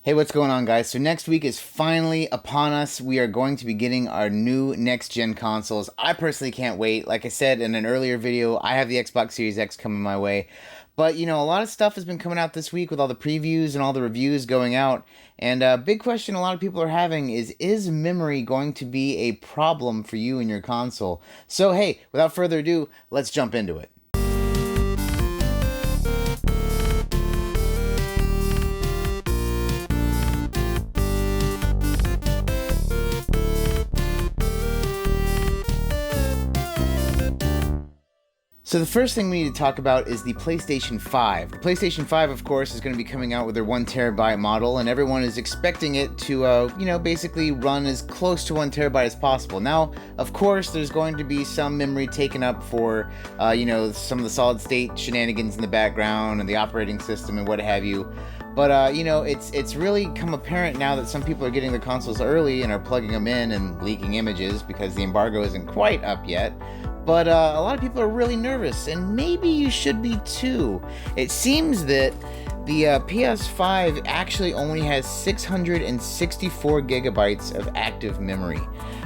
Hey, what's going on, guys? So next week is finally upon us. We are going to be getting our new next-gen consoles. I personally can't wait. Like I said in an earlier video, I have the Xbox Series X coming my way. But, a lot of stuff has been coming out this week with all the previews and all the reviews going out. And a big question a lot of people are having is memory going to be a problem for you and your console? So, hey, without further ado, let's jump into it. So the first thing we need to talk about is the PlayStation 5. The PlayStation 5, of course, is going to be coming out with their 1TB model, and everyone is expecting it to, basically run as close to 1TB as possible. Now, of course, there's going to be some memory taken up for, some of the solid-state shenanigans in the background and the operating system and what have you. But, it's really come apparent now that some people are getting their consoles early and are plugging them in and leaking images because the embargo isn't quite up yet. But a lot of people are really nervous, and maybe you should be too. It seems that the PS5 actually only has 664 gigabytes of active memory.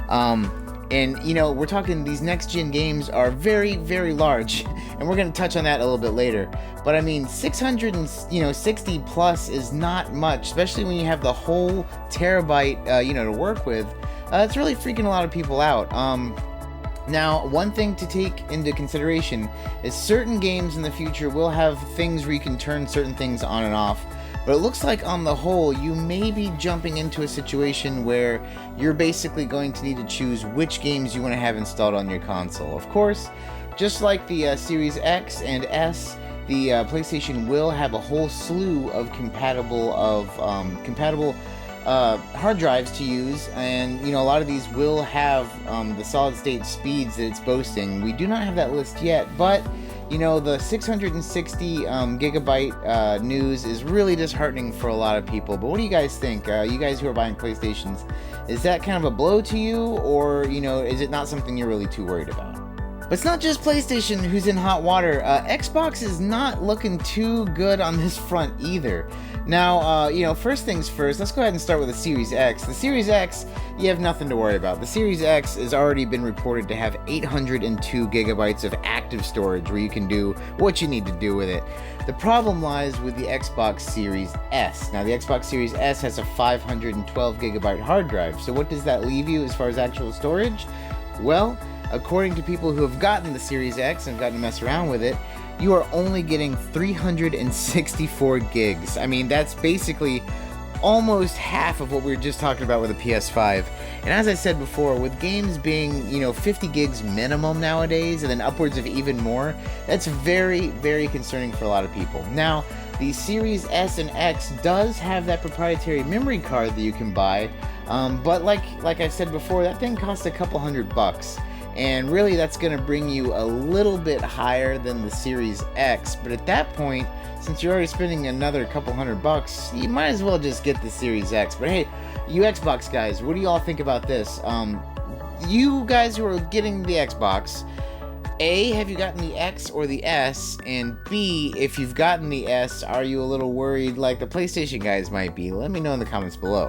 We're talking these next-gen games are very, very large, and we're going to touch on that a little bit later. But I mean, 660 plus is not much, especially when you have the whole terabyte, to work with. It's really freaking a lot of people out. Now, one thing to take into consideration is certain games in the future will have things where you can turn certain things on and off, but it looks like on the whole you may be jumping into a situation where you're basically going to need to choose which games you want to have installed on your console. Of course, just like the Series X and S, the PlayStation will have a whole slew of compatible hard drives to use, and a lot of these will have the solid state speeds that it's boasting. We do not have that list yet, but the 660 gigabyte news is really disheartening for a lot of people. But what do you guys think? You guys who are buying PlayStations, is that kind of a blow to you, or is it not something you're really too worried about? But it's not just PlayStation who's in hot water. Xbox is not looking too good on this front either. Now, first things first, let's go ahead and start with the Series X. The Series X, you have nothing to worry about. The Series X has already been reported to have 802 gigabytes of active storage where you can do what you need to do with it. The problem lies with the Xbox Series S. Now, the Xbox Series S has a 512 gigabyte hard drive. So what does that leave you as far as actual storage? Well, according to people who have gotten the Series X and gotten to mess around with it, you are only getting 364 gigs. I mean, that's basically almost half of what we were just talking about with the PS5. And as I said before, with games being, 50 gigs minimum nowadays, and then upwards of even more, that's very, very concerning for a lot of people. Now, the Series S and X does have that proprietary memory card that you can buy, but like I said before, that thing costs a couple $100. And really, that's going to bring you a little bit higher than the Series X. But at that point, since you're already spending another couple $100, you might as well just get the Series X. But hey, you Xbox guys, what do you all think about this? You guys who are getting the Xbox, A, have you gotten the X or the S? And B, if you've gotten the S, are you a little worried like the PlayStation guys might be? Let me know in the comments below.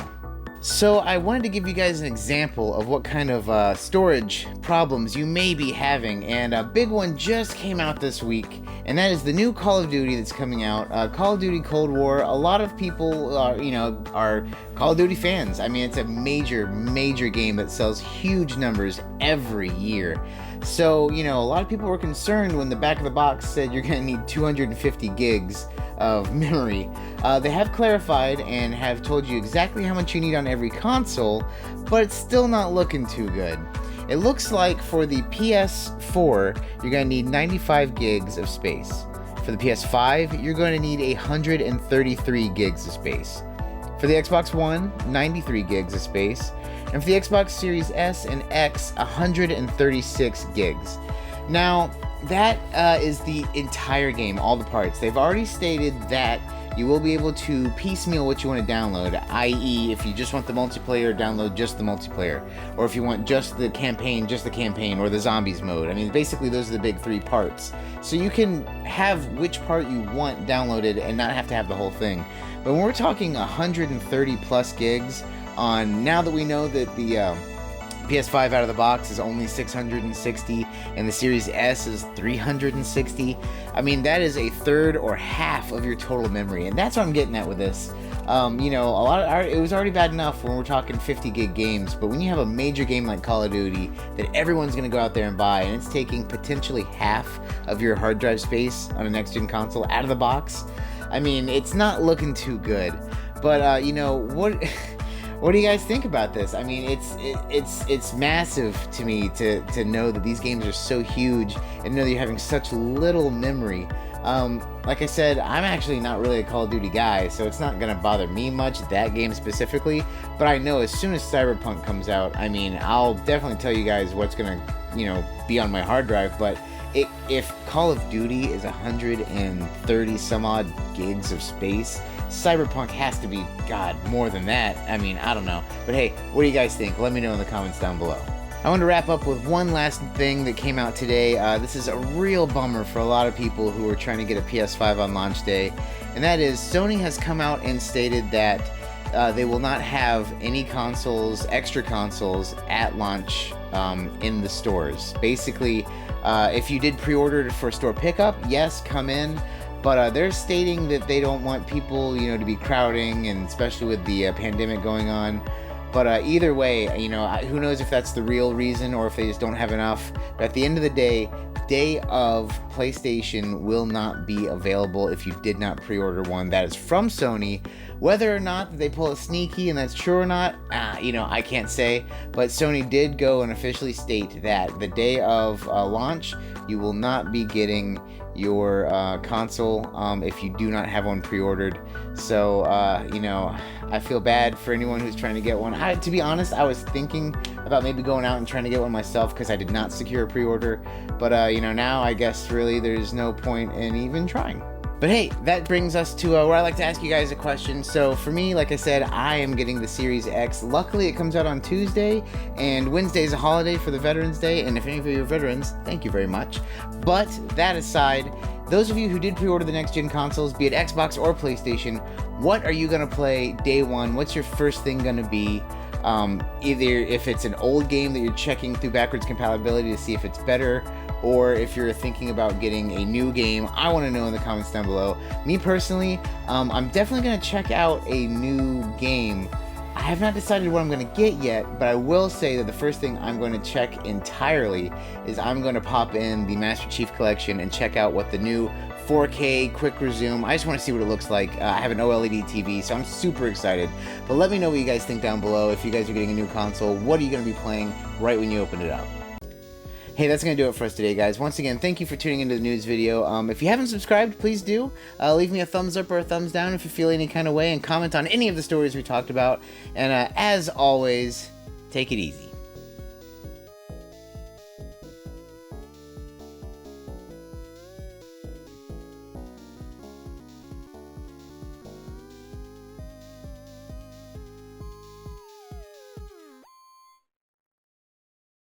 So I wanted to give you guys an example of what kind of storage problems you may be having, and a big one just came out this week, and that is the new Call of Duty that's coming out, Call of Duty Cold War. A lot of people are Call of Duty fans. I mean, it's a major game that sells huge numbers every year. So, a lot of people were concerned when the back of the box said you're going to need 250 gigs of memory. They have clarified and have told you exactly how much you need on every console, but it's still not looking too good. It looks like for the PS4, you're going to need 95 gigs of space. For the PS5, you're going to need 133 gigs of space. For the Xbox One, 93 gigs of space. And for the Xbox Series S and X, 136 gigs. Now, that is the entire game, all the parts. They've already stated that you will be able to piecemeal what you want to download, i.e. if you just want the multiplayer, download just the multiplayer, or if you want just the campaign, or the zombies mode. I mean, basically those are the big 3 parts. So you can have which part you want downloaded and not have to have the whole thing. But when we're talking 130 plus gigs on, now that we know that the PS5 out of the box is only 660 and the Series S is 360. I mean, that is a third or half of your total memory, and that's what I'm getting at with this. You know, it was already bad enough when we're talking 50 gig games, but when you have a major game like Call of Duty that everyone's going to go out there and buy, and it's taking potentially half of your hard drive space on a next-gen console out of the box, I mean, it's not looking too good. But you know what? What do you guys think about this? I mean, it's massive to me to know that these games are so huge and know that you're having such little memory. Like I said, I'm actually not really a Call of Duty guy, so it's not gonna bother me much, that game specifically. But I know as soon as Cyberpunk comes out, I mean, I'll definitely tell you guys what's gonna, you know, be on my hard drive. But if Call of Duty is 130 some odd gigs of space, Cyberpunk has to be, God, more than that. I mean, I don't know. But hey, what do you guys think? Let me know in the comments down below. I want to wrap up with one last thing that came out today. This is a real bummer for a lot of people who are trying to get a PS5 on launch day. And that is, Sony has come out and stated that they will not have any consoles, extra consoles, at launch in the stores. Basically, if you did pre-order for store pickup, yes, come in. But they're stating that they don't want people, you know, to be crowding, and especially with the pandemic going on. But either way, you know, who knows if that's the real reason or if they just don't have enough. But at the end of the day of PlayStation will not be available if you did not pre-order one that is from Sony. Whether or not they pull it sneaky and that's true or not, you know, I can't say. But Sony did go and officially state that the day of launch, you will not be getting your console if you do not have one pre-ordered. So you know, I feel bad for anyone who's trying to get one. To be honest, I was thinking about maybe going out and trying to get one myself because I did not secure a pre-order. But you know, now I guess really there's no point in even trying. But hey, that brings us to where I like to ask you guys a question. So for me, like I said, I am getting the Series X. Luckily, it comes out on Tuesday, and Wednesday is a holiday for the Veterans Day. And if any of you are veterans, thank you very much. But that aside, those of you who did pre-order the next-gen consoles, be it Xbox or PlayStation, what are you going to play day one? What's your first thing going to be? Either if it's an old game that you're checking through backwards compatibility to see if it's better, or if you're thinking about getting a new game, I want to know in the comments down below. Me personally, I'm definitely going to check out a new game. I have not decided what I'm going to get yet, but I will say that the first thing I'm going to check entirely is I'm going to pop in the Master Chief Collection and check out what the new 4K quick resume. I just want to see what it looks like. I have an OLED TV, so I'm super excited. But let me know what you guys think down below. If you guys are getting a new console, what are you going to be playing right when you open it up? Hey, that's going to do it for us today, guys. Once again, thank you for tuning into the news video. If you haven't subscribed, please do. Leave me a thumbs up or a thumbs down if you feel any kind of way, and comment on any of the stories we talked about. And as always, take it easy.